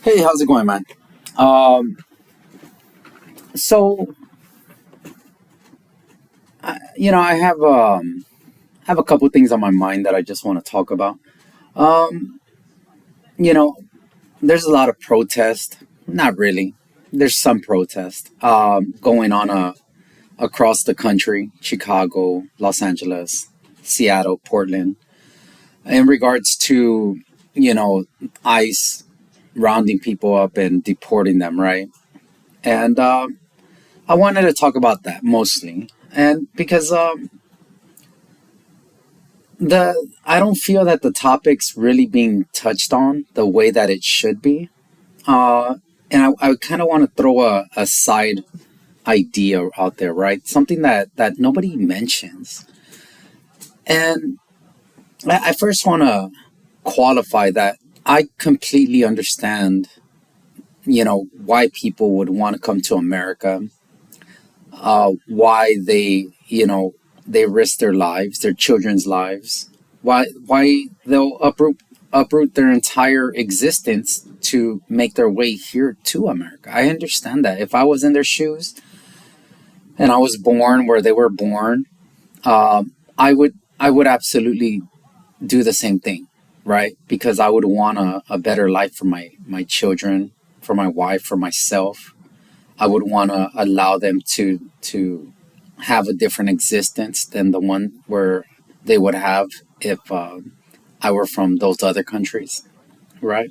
Hey, how's it going, man? Um, so I have a couple things on my mind that I just want to talk about. Um, you know, there's a lot of protest. Not really. There's some protest going on across the country: Chicago, Los Angeles, Seattle, Portland, in regards to you know ICE rounding people up and deporting them, right? And I wanted to talk about that mostly, and because the I don't feel that the topic's really being touched on the way that it should be. Uh, and I kind of want to throw a side idea out there, right? Something that nobody mentions. And I first want to qualify that I completely understand, why people would want to come to America, why they risk their lives, their children's lives, why they'll uproot their entire existence to make their way here to America. I understand that. If I was in their shoes and I was born where they were born, I would absolutely do the same thing, right? Because I would want a better life for my children, for my wife, for myself. I would want to allow them to have a different existence than the one where they would have if I were from those other countries, right?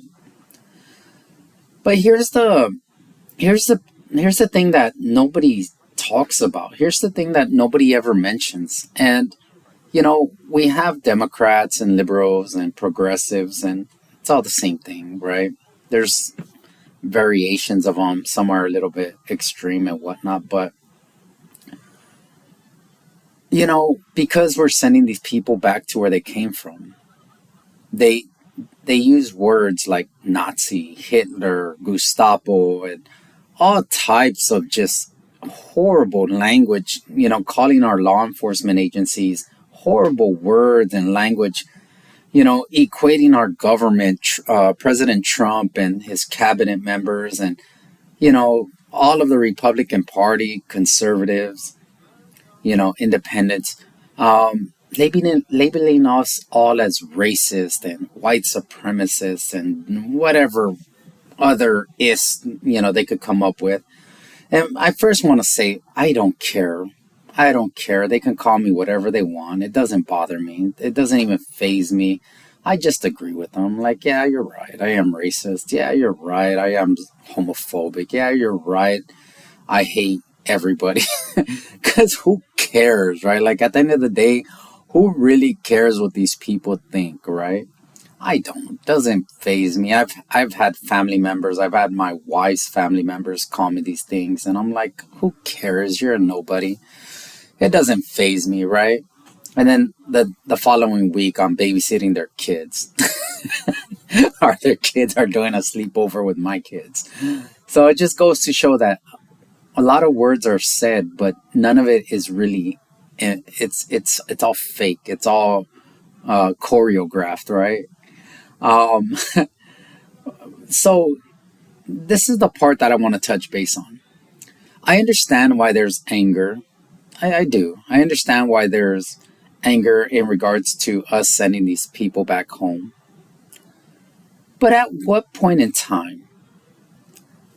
But here's the here's the thing that nobody talks about. Here's the thing that nobody ever mentions. And we have Democrats and liberals and progressives, and it's all the same thing, right? There's variations of them. Some are a little bit extreme and whatnot, but because we're sending these people back to where they came from, they they use words like Nazi, Hitler, Gestapo, and all types of just horrible language, calling our law enforcement agencies horrible words and language, equating our government, President Trump and his cabinet members, and, all of the Republican Party, conservatives, independents, labeling us all as racist and white supremacists and whatever other is they could come up with. And I first want to say I don't care. I don't care. They can call me whatever they want. It doesn't bother me. It doesn't even faze me. I just agree with them. Like, yeah, you're right. I am racist. Yeah, you're right. I am homophobic. Yeah, you're right. I hate everybody. Because who cares, right? Like, at the end of the day, who really cares what these people think, right? I don't. It doesn't faze me. I've had family members. I've had my wife's family members call me these things, and I'm like, who cares? You're a nobody. It doesn't faze me, right? And then the following week, I'm babysitting their kids, or their kids are doing a sleepover with my kids. So it just goes to show that a lot of words are said, but none of it is really. It's all fake. It's all choreographed, right? Um, so this is the part that I want to touch base on. I understand why there's anger. I do. I understand why there's anger in regards to us sending these people back home. But at what point in time?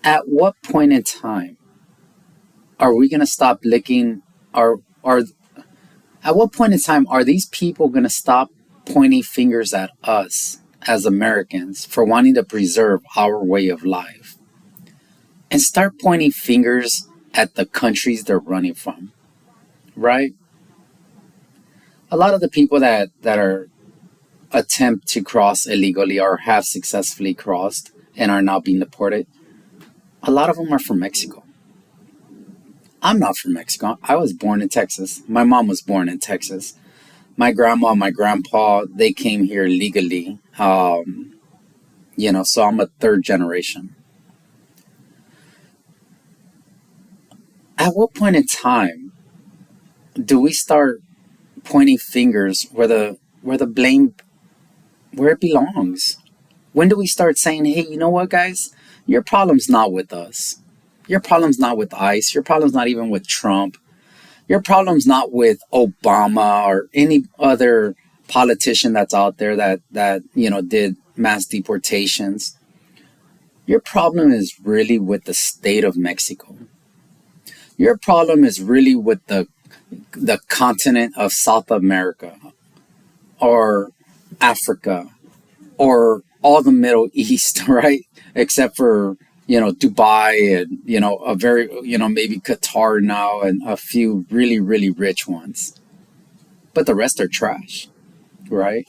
At what point in time are we gonna stop licking our at what point in time are these people gonna stop pointing fingers at us as Americans for wanting to preserve our way of life and start pointing fingers at the countries they're running from, right? A lot of the people that are attempt to cross illegally or have successfully crossed and are now being deported, a lot of them are from Mexico. I'm not from Mexico. I was born in Texas. My mom was born in Texas. My grandma, my grandpa, they came here legally. So I'm a third generation. At what point in time do we start pointing fingers where the blame where it belongs? When do we start saying, hey, you know what, guys? Your problem's not with us. Your problem's not with ICE. Your problem's not even with Trump. Your problem's not with Obama or any other politician that's out there that did mass deportations. Your problem is really with the state of Mexico. Your problem is really with the continent of South America or Africa or all the Middle East, right? Except for, Dubai and, a very, maybe Qatar now and a few really, really rich ones. But the rest are trash, right?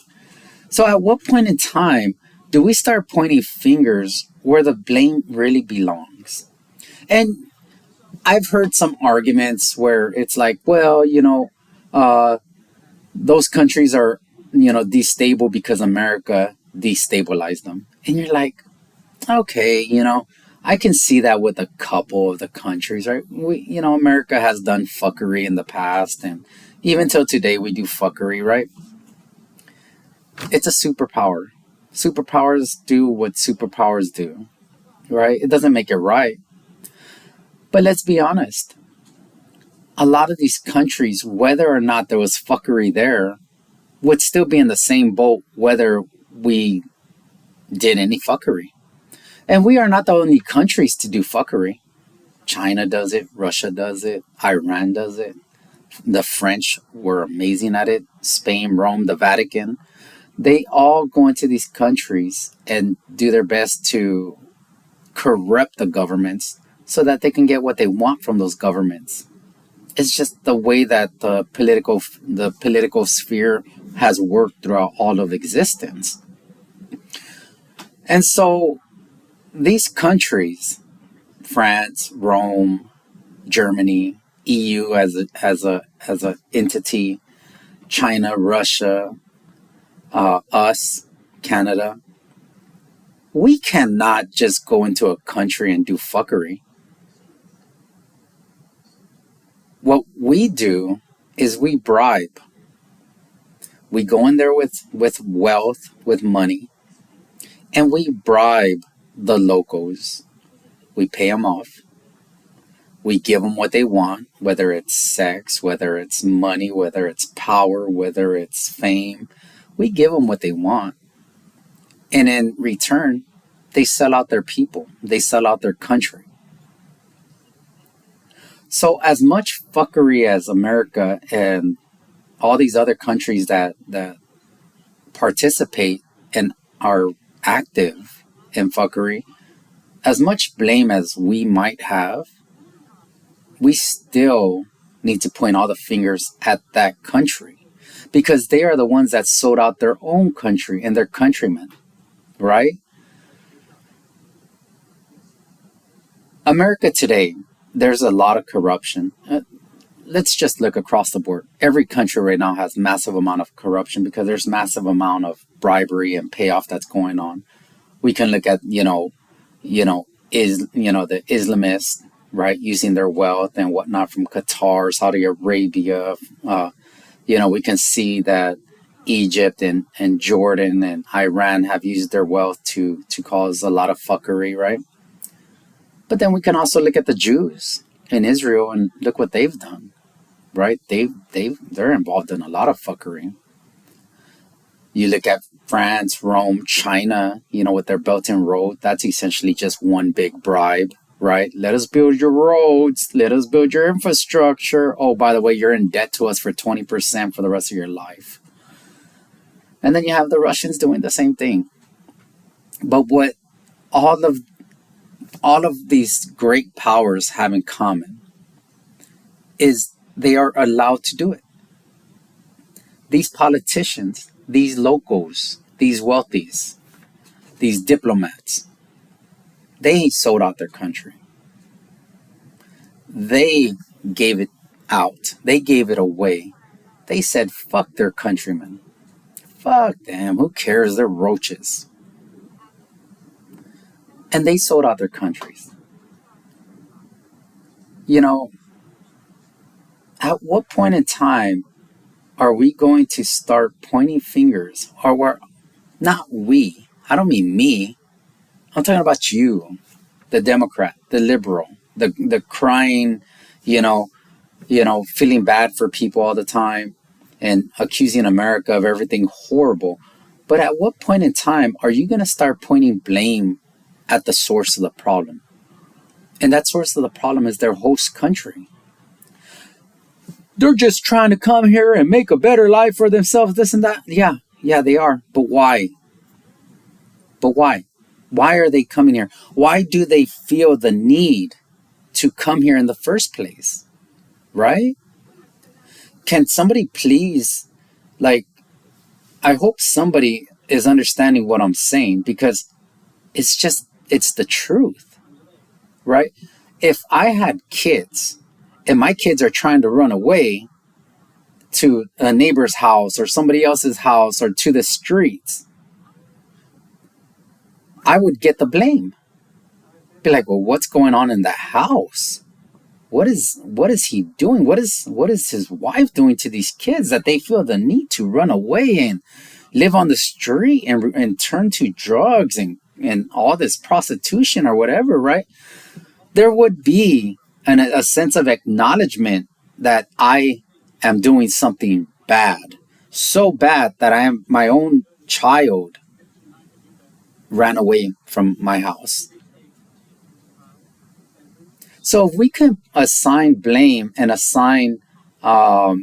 So at what point in time do we start pointing fingers where the blame really belongs? And I've heard some arguments where it's like, well, uh, those countries are, destable because America destabilized them. And you're like, okay, I can see that with a couple of the countries, right? America has done fuckery in the past, and even till today we do fuckery, right? It's a superpower. Superpowers do what superpowers do, right? It doesn't make it right. But let's be honest. A lot of these countries, whether or not there was fuckery there, would still be in the same boat whether we did any fuckery. And we are not the only countries to do fuckery. China does it, Russia does it, Iran does it. The French were amazing at it, Spain, Rome, the Vatican. They all go into these countries and do their best to corrupt the governments so that they can get what they want from those governments. It's just the way that the political sphere has worked throughout all of existence. And so these countries, France, Rome, Germany, EU as a entity, China, Russia, us, Canada, we cannot just go into a country and do fuckery. What we do is we bribe. We go in there with wealth, with money, and we bribe the locals. We pay them off. We give them what they want, whether it's sex, whether it's money, whether it's power, whether it's fame. We give them what they want. And in return, they sell out their people. They sell out their country. So as much fuckery as America and all these other countries that participate and are active in fuckery, as much blame as we might have, we still need to point all the fingers at that country because they are the ones that sold out their own country and their countrymen, right? America today, there's a lot of corruption. Let's just look across the board. Every country right now has massive amount of corruption because there's massive amount of bribery and payoff that's going on. We can look at the Islamists, right, using their wealth and whatnot from Qatar, Saudi Arabia. We can see that Egypt and Jordan and Iran have used their wealth to cause a lot of fuckery, right? But then we can also look at the Jews in Israel and look what they've done, right? They're involved in a lot of fuckery. You look at France, Rome, China, with their Belt and Road, that's essentially just one big bribe, right? Let us build your roads. Let us build your infrastructure. Oh, by the way, you're in debt to us for 20% for the rest of your life. And then you have the Russians doing the same thing. But what all of these great powers have in common is they are allowed to do it. These politicians, these locals, these wealthies, these diplomats, they sold out their country. They gave it out. They gave it away. They said, fuck their countrymen. Fuck them. Who cares? They're roaches. And they sold out their countries. At what point in time are we going to start pointing fingers? Or we're not we. I don't mean me. I'm talking about you. the Democrat, the liberal, the crying, you know, feeling bad for people all the time and accusing America of everything horrible. But at what point in time are you going to start pointing blame at the source of the problem? And that source of the problem is their host country. They're just trying to come here and make a better life for themselves, this and that. Yeah, they are. But why? Why are they coming here? Why do they feel the need to come here in the first place? Right? Can somebody please, I hope somebody is understanding what I'm saying, because it's the truth, right? If I had kids and my kids are trying to run away to a neighbor's house or somebody else's house or to the streets, I would get the blame. Be like, well, what's going on in that house? What is he doing? What is his wife doing to these kids that they feel the need to run away and live on the street and turn to drugs and all this prostitution or whatever, right? There would be a sense of acknowledgement that I am doing something bad. So bad that my own child ran away from my house. So if we can assign blame and assign, the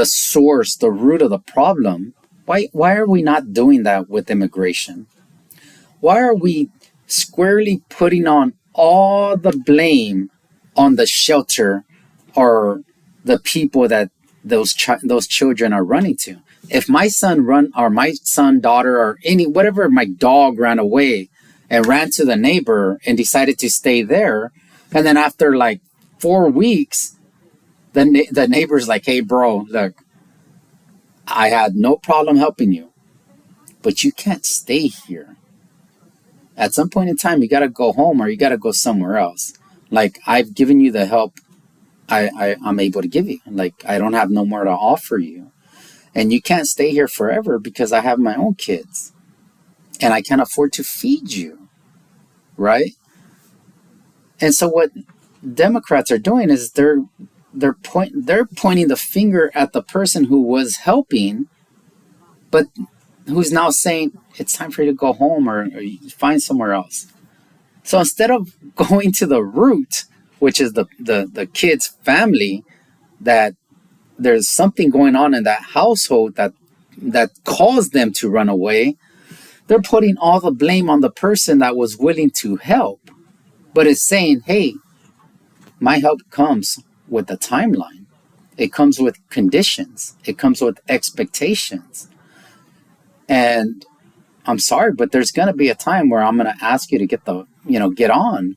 source, the root of the problem, why are we not doing that with immigration? Why are we squarely putting on all the blame on the shelter or the people that those children are running to? If my son daughter, or whatever, my dog ran away and ran to the neighbor and decided to stay there, and then after like 4 weeks, the neighbor's like, hey bro, look, I had no problem helping you, but you can't stay here. At some point in time, you got to go home or you got to go somewhere else. Like, I've given you the help I'm able to give you. Like, I don't have no more to offer you. And you can't stay here forever because I have my own kids. And I can't afford to feed you. Right? And so what Democrats are doing is they're pointing the finger at the person who was helping, but who's now saying it's time for you to go home or you find somewhere else. So instead of going to the root, which is the kid's family, that there's something going on in that household that caused them to run away, they're putting all the blame on the person that was willing to help. But it's saying, hey, my help comes with a timeline. It comes with conditions. It comes with expectations. And I'm sorry, but there's going to be a time where I'm going to ask you to get on.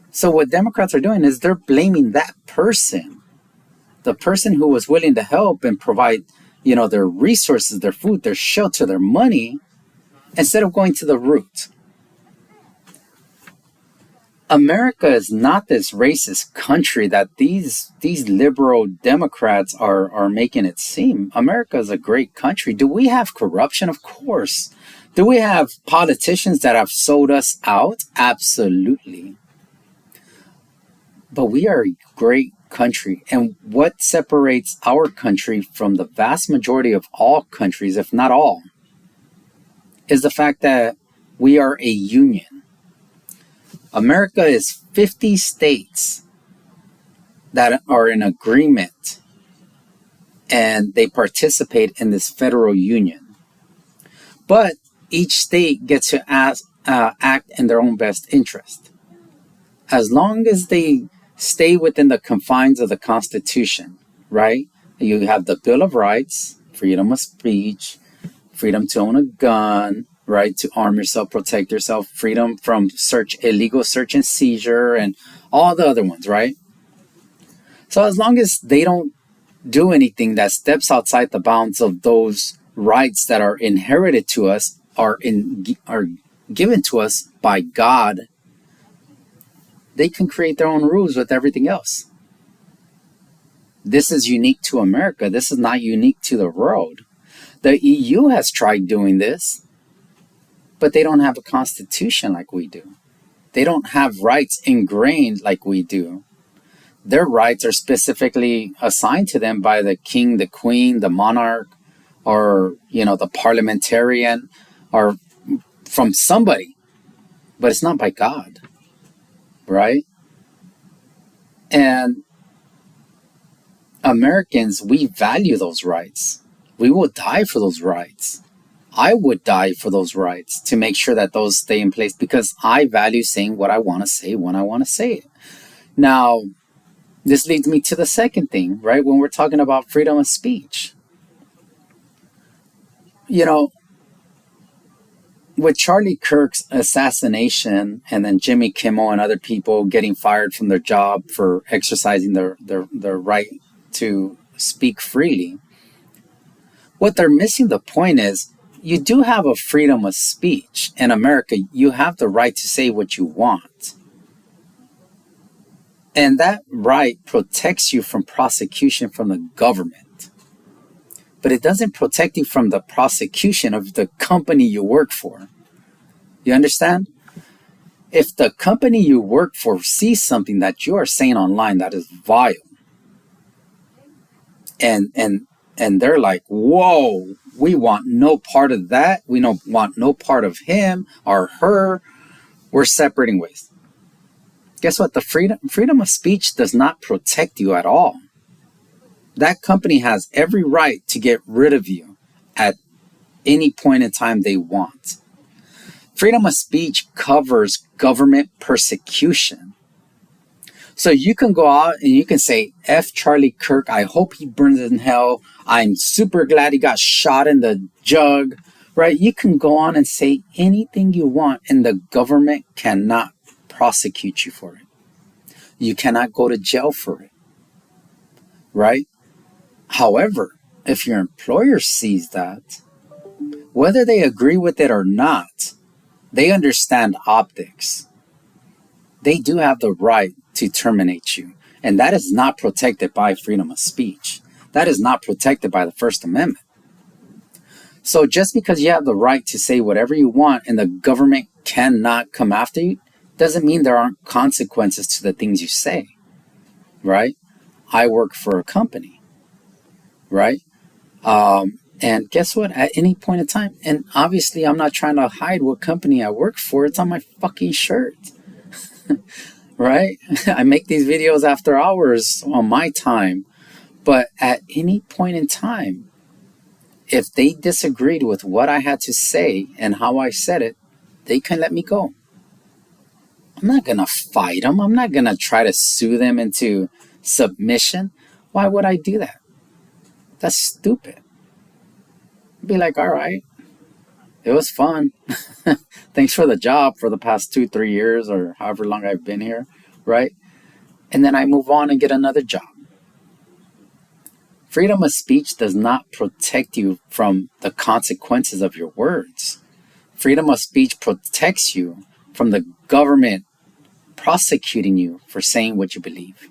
So what Democrats are doing is they're blaming that person, the person who was willing to help and provide, their resources, their food, their shelter, their money, instead of going to the root. America is not this racist country that these liberal Democrats are making it seem. America is a great country. Do we have corruption? Of course. Do we have politicians that have sold us out? Absolutely. But we are a great country. And what separates our country from the vast majority of all countries, if not all, is the fact that we are a union. America is 50 states that are in agreement and they participate in this federal union. But each state gets to act in their own best interest. As long as they stay within the confines of the Constitution, right? You have the Bill of Rights, freedom of speech, freedom to own a gun, right, to arm yourself, protect yourself, freedom from illegal search and seizure, and all the other ones, right? So as long as they don't do anything that steps outside the bounds of those rights that are inherited to us, are given to us by God, they can create their own rules with everything else. This is unique to America. This is not unique to the world. The EU has tried doing this, but they don't have a constitution like we do. They don't have rights ingrained like we do. Their rights are specifically assigned to them by the king, the queen, the monarch, or, the parliamentarian, or from somebody, but it's not by God, right? And Americans, we value those rights. We will die for those rights. I would die for those rights to make sure that those stay in place because I value saying what I want to say when I want to say it. Now, this leads me to the second thing, right? When we're talking about freedom of speech. With Charlie Kirk's assassination and then Jimmy Kimmel and other people getting fired from their job for exercising their right to speak freely, what they're missing the point is you do have a freedom of speech in America. You have the right to say what you want. And that right protects you from prosecution from the government. But it doesn't protect you from the prosecution of the company you work for. You understand? If the company you work for sees something that you are saying online that is vile, and they're like, whoa, we want no part of that. We don't want no part of him or her. We're separating ways. Guess what? The freedom of speech does not protect you at all. That company has every right to get rid of you at any point in time they want. Freedom of speech covers government persecution. So you can go out and you can say, F Charlie Kirk, I hope he burns in hell. I'm super glad he got shot in the jug, right? You can go on and say anything you want and the government cannot prosecute you for it. You cannot go to jail for it, right? However, if your employer sees that, whether they agree with it or not, they understand optics. They do have the right to terminate you. And that is not protected by freedom of speech. That is not protected by the First Amendment. So just because you have the right to say whatever you want and the government cannot come after you, doesn't mean there aren't consequences to the things you say, right? I work for a company, right? And guess what? At any point in time, and obviously I'm not trying to hide what company I work for. It's on my fucking shirt, right? I make these videos after hours on my time. But at any point in time, if they disagreed with what I had to say and how I said it, they can let me go. I'm not going to fight them. I'm not going to try to sue them into submission. Why would I do that? That's stupid. Be like, all right, it was fun. Thanks for the job for the past 2-3 years or however long I've been here, right? And then I move on and get another job. Freedom of speech does not protect you from the consequences of your words. Freedom of speech protects you from the government prosecuting you for saying what you believe.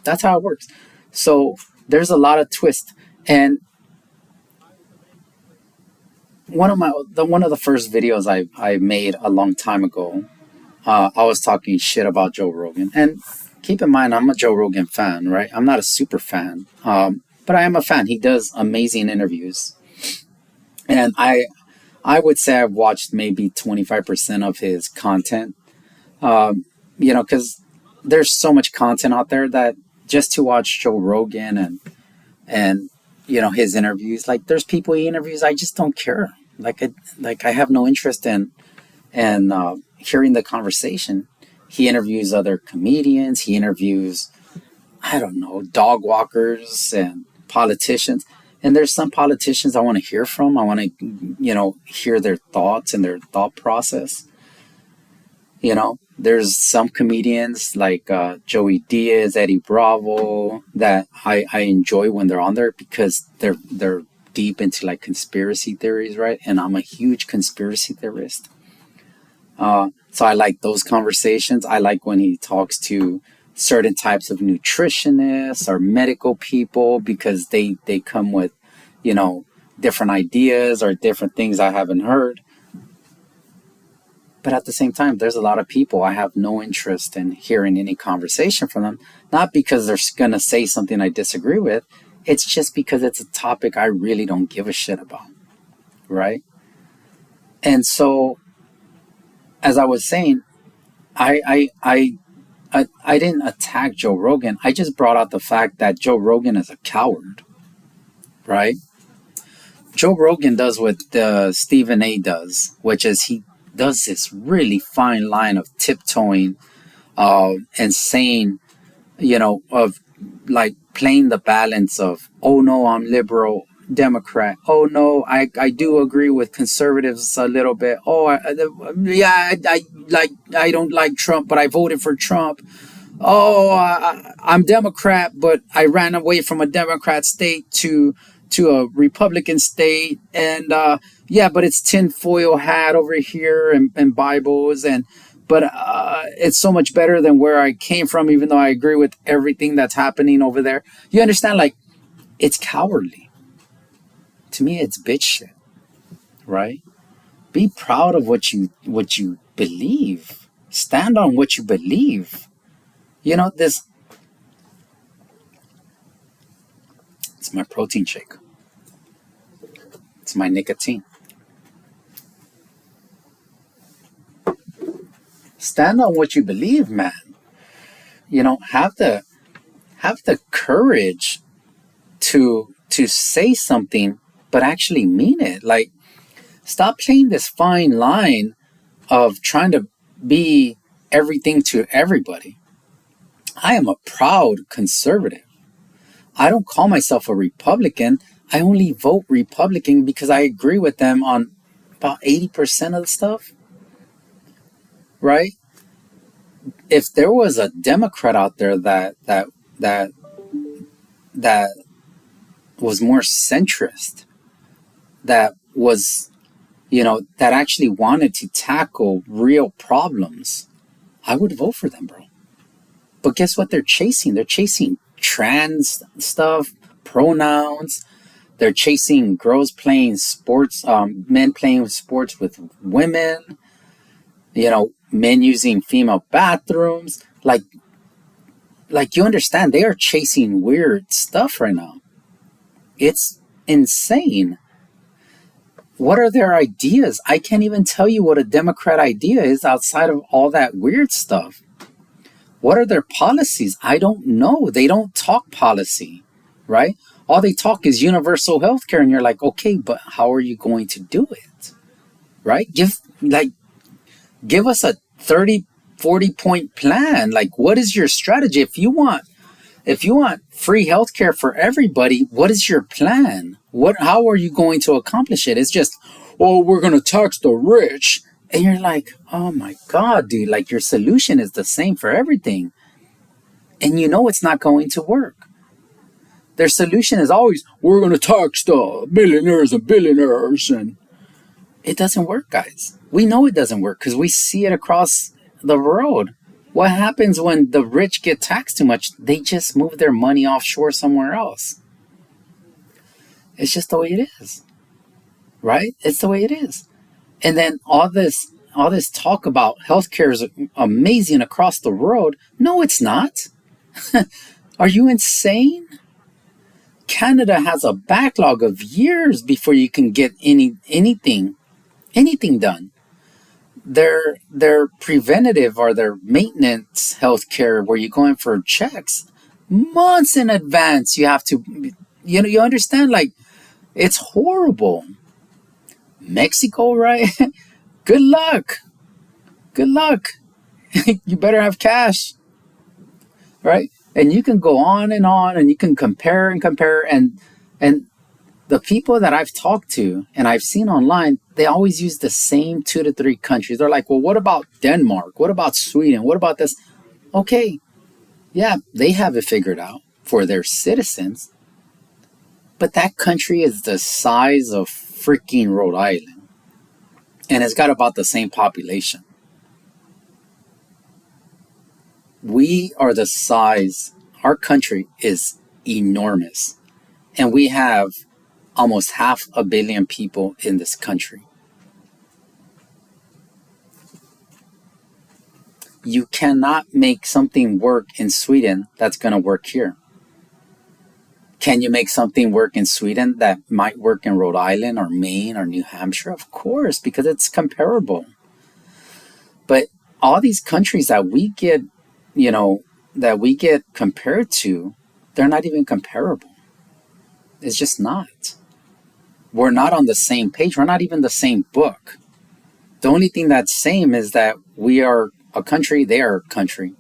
That's how it works. So there's a lot of twist. And one of the first videos I made a long time ago, I was talking shit about Joe Rogan. And keep in mind, I'm a Joe Rogan fan, right? I'm not a super fan, but I am a fan. He does amazing interviews. And I would say I've watched maybe 25% of his content, because there's so much content out there that just to watch Joe Rogan and his interviews, like there's people he interviews, I just don't care. I have no interest in hearing the conversation. He interviews other comedians. He interviews, I don't know, dog walkers and politicians. And there's some politicians I want to hear from. I want to, hear their thoughts and their thought process. There's some comedians like Joey Diaz, Eddie Bravo that I enjoy when they're on there because they're deep into like conspiracy theories, right? And I'm a huge conspiracy theorist. So I like those conversations. I like when he talks to certain types of nutritionists or medical people because they come with, different ideas or different things I haven't heard. But at the same time, there's a lot of people I have no interest in hearing any conversation from them, not because they're going to say something I disagree with. It's just because it's a topic I really don't give a shit about, right? And so, as I was saying, I didn't attack Joe Rogan. I just brought out the fact that Joe Rogan is a coward, right? Joe Rogan does what Stephen A does, which is he does this really fine line of tiptoeing and saying, of like playing the balance of, oh no, I'm liberal Democrat. Oh no, I do agree with conservatives a little bit. Oh, I don't like Trump, but I voted for Trump. Oh, I'm Democrat, but I ran away from a Democrat state to a Republican state, and yeah, but it's tinfoil hat over here and Bibles, but it's so much better than where I came from, even though I agree with everything that's happening over there. You understand? Like, it's cowardly. To me, it's bitch shit, right? Be proud of what you believe. Stand on what you believe. This. It's my protein shake. It's my nicotine. Stand on what you believe, man. Have the courage to say something, but actually mean it. Like, stop playing this fine line of trying to be everything to everybody. I am a proud conservative. I don't call myself a Republican. I only vote Republican because I agree with them on about 80% of the stuff, right? If there was a Democrat out there that was more centrist, that was, that actually wanted to tackle real problems, I would vote for them, bro. But guess what they're chasing? They're chasing trans stuff, pronouns. They're chasing girls playing sports, men playing sports with women, men using female bathrooms. Like you understand, they are chasing weird stuff right now. It's insane. What are their ideas? I can't even tell you what a Democrat idea is outside of all that weird stuff. What are their policies? I don't know. They don't talk policy, right? All they talk is universal health care, and you're like, okay, but how are you going to do it? Right? Give us a 30, 40-point plan. Like, what is your strategy? If you want free healthcare for everybody, what is your plan? How are you going to accomplish it? It's just, oh, we're going to tax the rich. And you're like, oh my God, dude, like your solution is the same for everything. And it's not going to work. Their solution is always, we're going to tax the millionaires and billionaires. And it doesn't work, guys. We know it doesn't work because we see it across the road. What happens when the rich get taxed too much? They just move their money offshore somewhere else. It's just the way it is, right? It's the way it is. And then all this talk about healthcare is amazing across the world. No, it's not. Are you insane? Canada has a backlog of years before you can get anything done. Their preventative or their maintenance healthcare, where you go in for checks months in advance. You have to, you understand? Like, it's horrible. Mexico, right? Good luck. You better have cash, right? And you can go on, and you can compare and the people that I've talked to and I've seen online, they always use the same 2 to 3 countries. They're like, well, what about Denmark? What about Sweden? What about this? Okay, yeah, they have it figured out for their citizens, but that country is the size of freaking Rhode Island, and it's got about the same population. We are the size, our country is enormous, and we have almost 500 million people in this country. You cannot make something work in Sweden that's going to work here. Can you make something work in Sweden that might work in Rhode Island or Maine or New Hampshire? Of course, because it's comparable. But all these countries that we get, that we get compared to, they're not even comparable. It's just not. We're not on the same page. We're not even the same book. The only thing that's same is that we are a country, they are a country.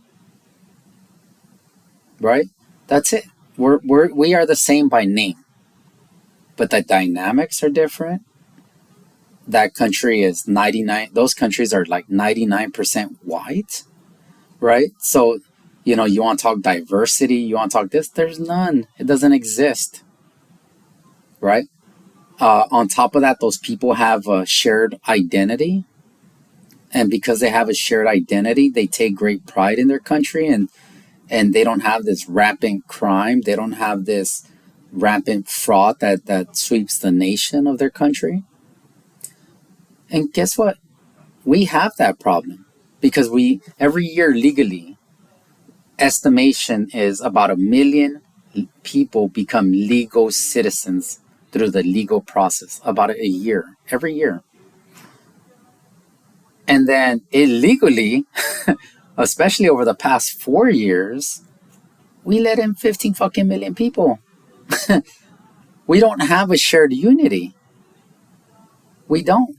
Right? That's it. We are the same by name. But the dynamics are different. That country is 99, those countries are like 99% white, right? So, you want to talk diversity, you want to talk this, there's none. It doesn't exist, right? On top of that, those people have a shared identity. And because they have a shared identity, they take great pride in their country, and they don't have this rampant crime. They don't have this rampant fraud that sweeps the nation of their country. And guess what? We have that problem because every year legally, estimation is about 1 million people become legal citizens through the legal process, about a year, every year. And then illegally, especially over the past 4 years, we let in 15 fucking million people. We don't have a shared unity. We don't.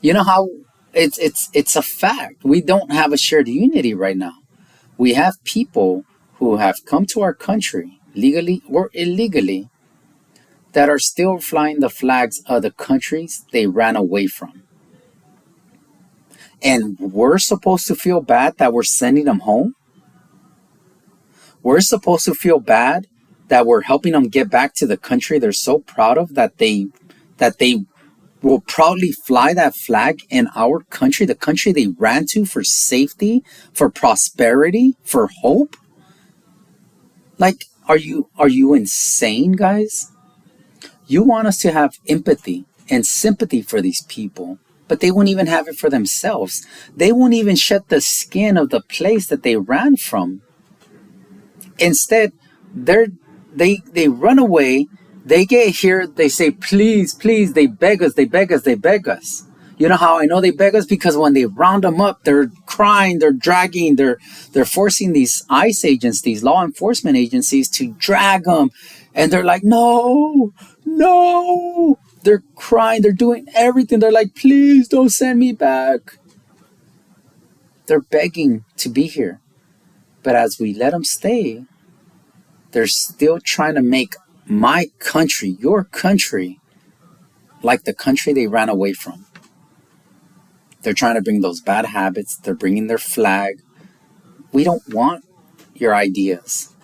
You know how it's a fact. We don't have a shared unity right now. We have people who have come to our country, legally or illegally, that are still flying the flags of the countries they ran away from. And we're supposed to feel bad that we're sending them home? We're supposed to feel bad that we're helping them get back to the country they're so proud of, that they will proudly fly that flag in our country, the country they ran to for safety, for prosperity, for hope? Like, are you insane, guys? You want us to have empathy and sympathy for these people, but they won't even have it for themselves. They won't even shed the skin of the place that they ran from. Instead, they run away. They get here, they say, please, please, they beg us, they beg us, they beg us. You know how I know they beg us? Because when they round them up, they're crying, they're dragging, they're forcing these ICE agents, these law enforcement agencies to drag them. And they're like, no, no. They're crying, they're doing everything. They're like, please don't send me back. They're begging to be here. But as we let them stay, they're still trying to make my country, your country, like the country they ran away from. They're trying to bring those bad habits. They're bringing their flag. We don't want your ideas.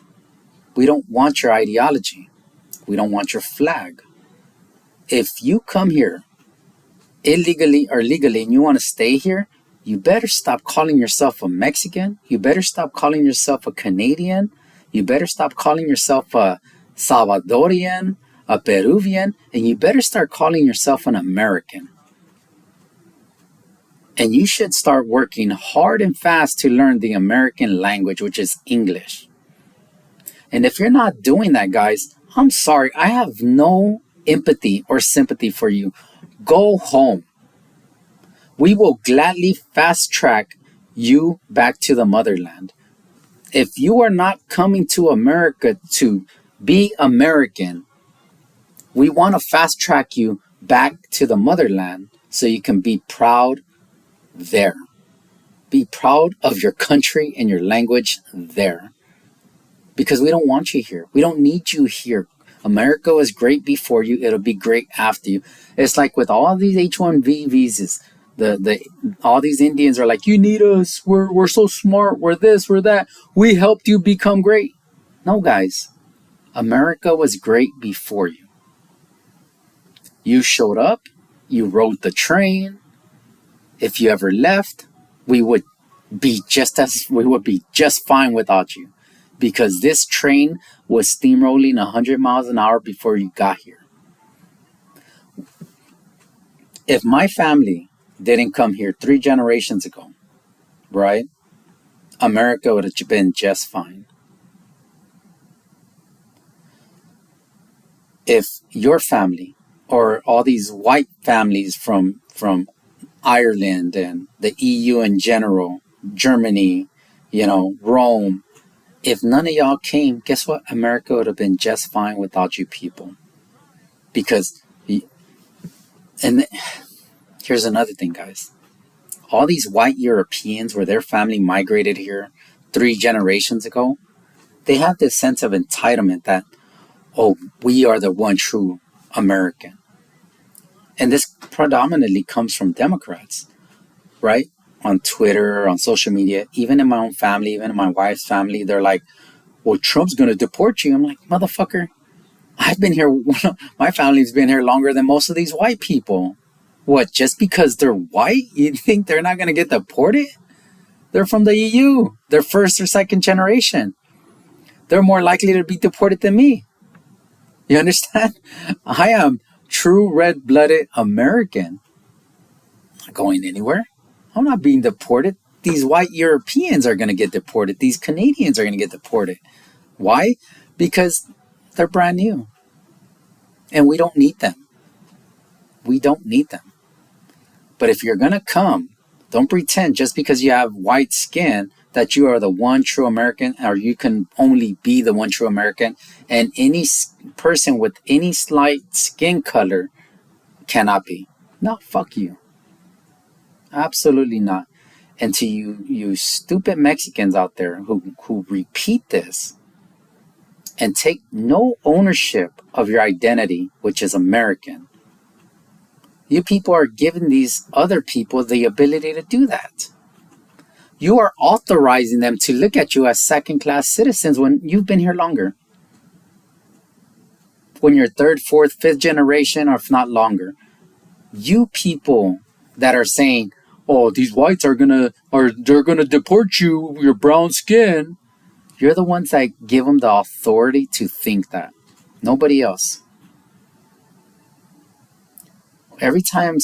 We don't want your ideology. We don't want your flag. If you come here illegally or legally and you want to stay here, you better stop calling yourself a Mexican. You better stop calling yourself a Canadian. You better stop calling yourself a Salvadorian, a Peruvian, and you better start calling yourself an American. And you should start working hard and fast to learn the American language, which is English. And if you're not doing that, guys, I'm sorry. I have no empathy or sympathy for you. Go home. We will gladly fast track you back to the motherland. If you are not coming to America to be American, we want to fast track you back to the motherland so you can be proud there. Be proud of your country and your language there. Because we don't want you here. We don't need you here. America was great before you. It'll be great after you. It's like with all these H-1B visas, all these Indians are like, you need us. We're so smart. We're this, we're that. We helped you become great. No, guys. America was great before you. You showed up. You rode the train. If you ever left, we would be just fine without you. Because this train was steamrolling 100 miles an hour before you got here. If my family didn't come here 3 generations ago, right? America would have been just fine. If your family or all these white families from Ireland and the EU in general, Germany, Rome, if none of y'all came, guess what? America would have been just fine without you people. Because, and here's another thing, guys. All these white Europeans where their family migrated here 3 generations ago, they have this sense of entitlement that, oh, we are the one true American. And this predominantly comes from Democrats, right? On Twitter, on social media, even in my own family, even in my wife's family, they're like, well, Trump's going to deport you. I'm like, motherfucker, I've been here, my family's been here longer than most of these white people. What, just because they're white, you think they're not going to get deported? They're from the EU. They're first or second generation. They're more likely to be deported than me. You understand? I am true red-blooded American. I'm not going anywhere. I'm not being deported. These white Europeans are going to get deported. These Canadians are going to get deported. Why? Because they're brand new. And we don't need them. We don't need them. But if you're going to come, don't pretend just because you have white skin that you are the one true American, or you can only be the one true American, and any person with any slight skin color cannot be. No, fuck you. Absolutely not. And to you stupid Mexicans out there who repeat this and take no ownership of your identity, which is American, you people are giving these other people the ability to do that. You are authorizing them to look at you as second-class citizens when you've been here longer. When you're 3rd, 4th, 5th generation, or if not longer. You people that are saying, oh, these whites they're gonna deport you, your brown skin. You're the ones that give them the authority to think that. Nobody else. Every time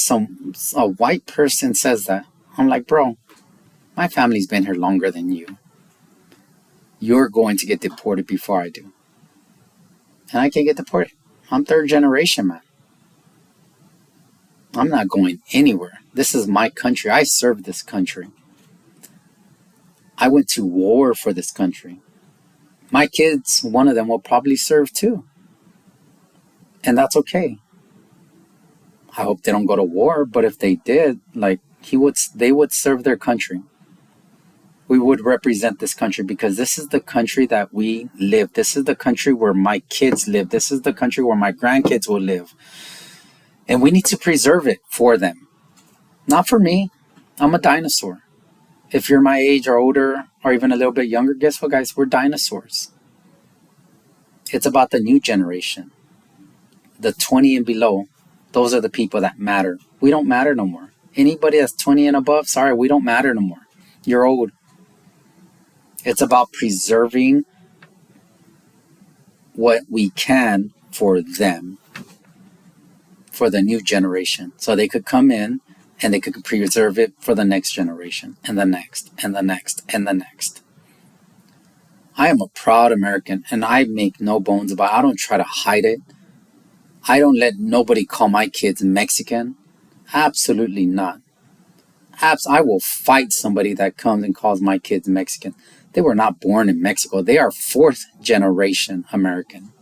a white person says that, I'm like, bro, my family's been here longer than you. You're going to get deported before I do. And I can't get deported. I'm 3rd generation, man. I'm not going anywhere. This is my country. I served this country. I went to war for this country. My kids, one of them will probably serve too. And that's okay. I hope they don't go to war, but if they did, they would serve their country. We would represent this country because this is the country that we live. This is the country where my kids live. This is the country where my grandkids will live. And we need to preserve it for them. Not for me. I'm a dinosaur. If you're my age or older or even a little bit younger, guess what, guys? We're dinosaurs. It's about the new generation. The 20 and below. Those are the people that matter. We don't matter no more. Anybody that's 20 and above, sorry, we don't matter no more. You're old. It's about preserving what we can for them, for the new generation. So they could come in and they could preserve it for the next generation and the next and the next and the next. I am a proud American and I make no bones about it. I don't try to hide it. I don't let nobody call my kids Mexican. Absolutely not. I will fight somebody that comes and calls my kids Mexican. They were not born in Mexico. They are 4th generation American.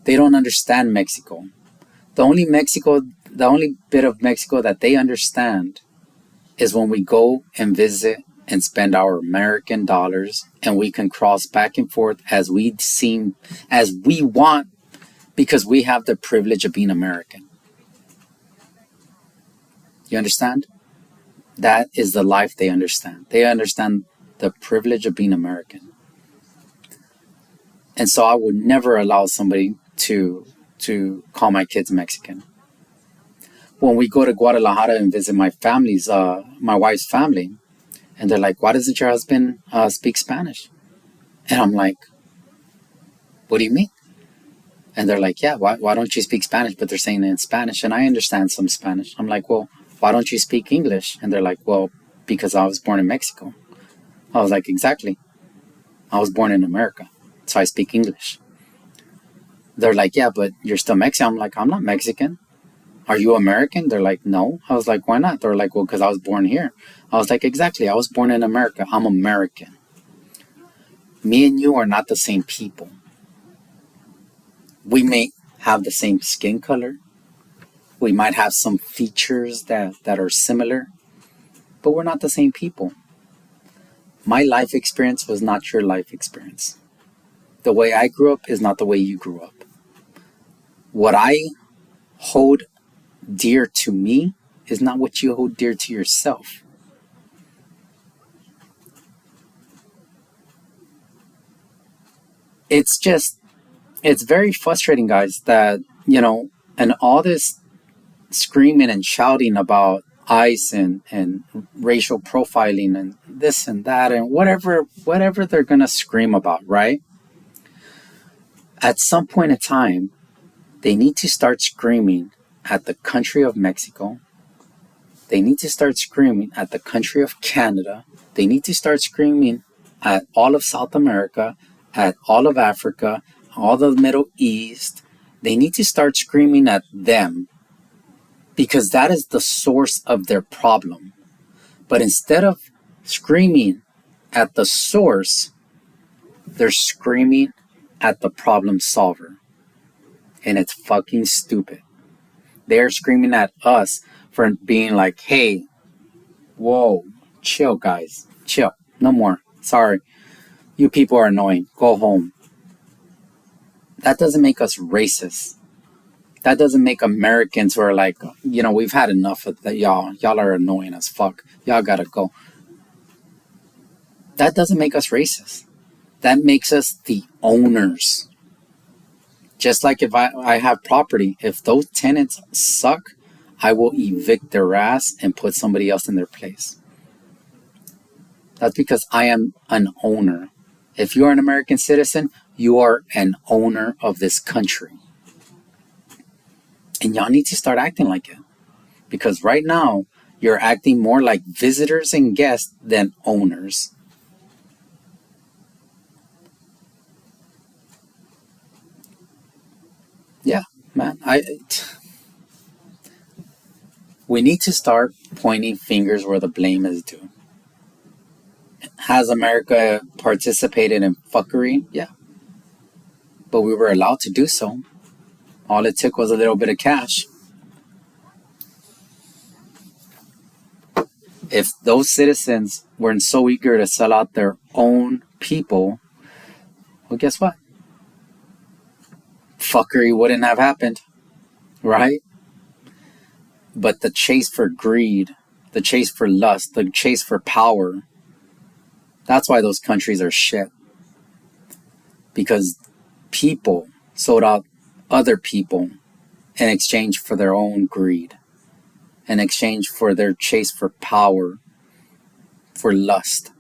They don't understand Mexico. The only bit of Mexico that they understand is when we go and visit and spend our American dollars and we can cross back and forth as we want because we have the privilege of being American. You understand? That is the life they understand. They understand the privilege of being American. And so I would never allow somebody to call my kids Mexican. When we go to Guadalajara and visit my wife's family, and they're like, why doesn't your husband speak Spanish? And I'm like, what do you mean? And they're like, yeah, why don't you speak Spanish? But they're saying it in Spanish, and I understand some Spanish. I'm like, well, why don't you speak English? And they're like, well, because I was born in Mexico. I was like, exactly. I was born in America, so I speak English. They're like, yeah, but you're still Mexican. I'm like, I'm not Mexican. Are you American? They're like, no. I was like, why not? They're like, well, because I was born here. I was like, exactly. I was born in America. I'm American. Me and you are not the same people. We may have the same skin color. We might have some features that are similar, but we're not the same people. My life experience was not your life experience. The way I grew up is not the way you grew up. What I hold dear to me is not what you hold dear to yourself. It's just, it's very frustrating, guys, that, and all this screaming and shouting about ICE and racial profiling and this and that and whatever they're going to scream about, right? At some point in time, they need to start screaming at the country of Mexico. They need to start screaming at the country of Canada. They need to start screaming at all of South America, at all of Africa, all the Middle East. They need to start screaming at them because that is the source of their problem. But instead of screaming at the source, they're screaming at the problem solver. And it's fucking stupid. They're screaming at us for being like, hey, whoa, chill, guys. Chill. No more. Sorry. You people are annoying. Go home. That doesn't make us racist. That doesn't make Americans who are like, we've had enough of that. Y'all are annoying as fuck. Y'all gotta go. That doesn't make us racist. That makes us the owners. Just like if I have property, if those tenants suck, I will evict their ass and put somebody else in their place. That's because I am an owner. If you are an American citizen, you are an owner of this country. And y'all need to start acting like it. Because right now, you're acting more like visitors and guests than owners. Yeah, man. We need to start pointing fingers where the blame is due. Has America participated in fuckery? Yeah. But we were allowed to do so. All it took was a little bit of cash. If those citizens weren't so eager to sell out their own people, well, guess what? Fuckery wouldn't have happened, right? But the chase for greed, the chase for lust, the chase for power, that's why those countries are shit. Because people sold out other people in exchange for their own greed, in exchange for their chase for power, for lust.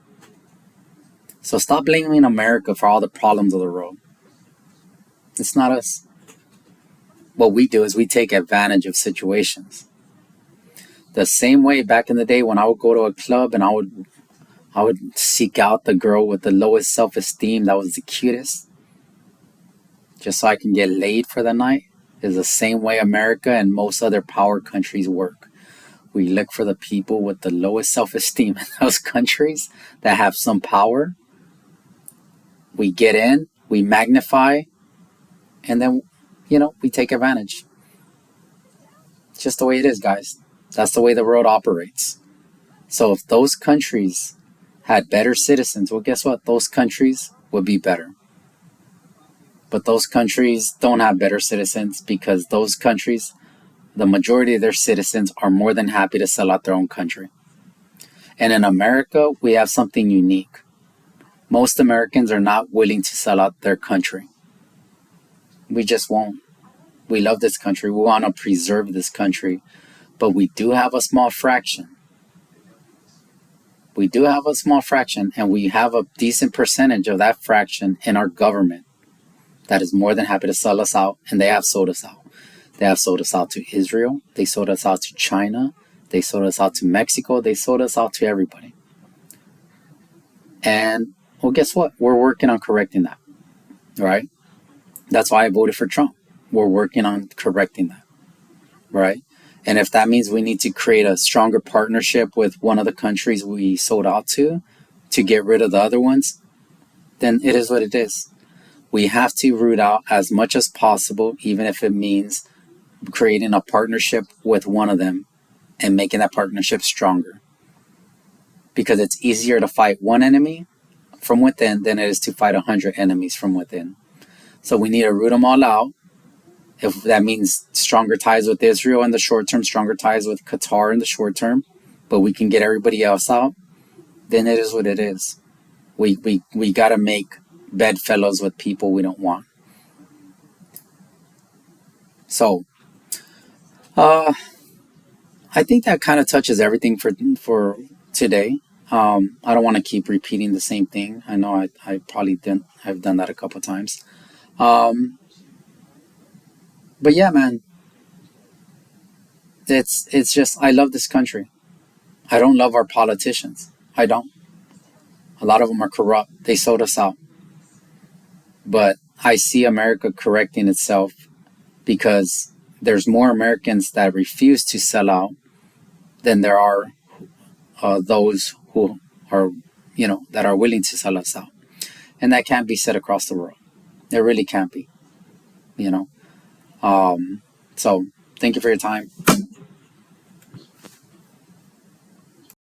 So stop blaming America for all the problems of the world. It's not us. What we do is we take advantage of situations. The same way back in the day when I would go to a club and I would seek out the girl with the lowest self-esteem that was the cutest, just so I can get laid for the night, is the same way America and most other power countries work. We look for the people with the lowest self-esteem in those countries that have some power. We get in, we magnify, and then, we take advantage. It's just the way it is, guys. That's the way the world operates. So if those countries had better citizens, well, guess what? Those countries would be better. But those countries don't have better citizens because those countries, the majority of their citizens are more than happy to sell out their own country. And in America, we have something unique. Most Americans are not willing to sell out their country. We just won't. We love this country. We want to preserve this country. But we do have a small fraction. We do have a small fraction, and we have a decent percentage of that fraction in our government that is more than happy to sell us out, and they have sold us out. They have sold us out to Israel. They sold us out to China. They sold us out to Mexico. They sold us out to everybody. And well, guess what? We're working on correcting that, right? That's why I voted for Trump. We're working on correcting that, right? And if that means we need to create a stronger partnership with one of the countries we sold out to get rid of the other ones, then it is what it is. We have to root out as much as possible, even if it means creating a partnership with one of them and making that partnership stronger. Because it's easier to fight one enemy from within than it is to fight 100 enemies from within. So we need to root them all out. If that means stronger ties with Israel in the short term, stronger ties with Qatar in the short term, but we can get everybody else out, then it is what it is. We got to make bedfellows with people we don't want. So, I think that kind of touches everything for today. I don't want to keep repeating the same thing. I know I probably didn't. I've done that a couple times. But yeah, man, it's just I love this country. I don't love our politicians. I don't. A lot of them are corrupt. They sold us out. But I see America correcting itself because there's more Americans that refuse to sell out than there are those who are, that are willing to sell us out. And that can't be said across the world. It really can't be, you know. So thank you for your time.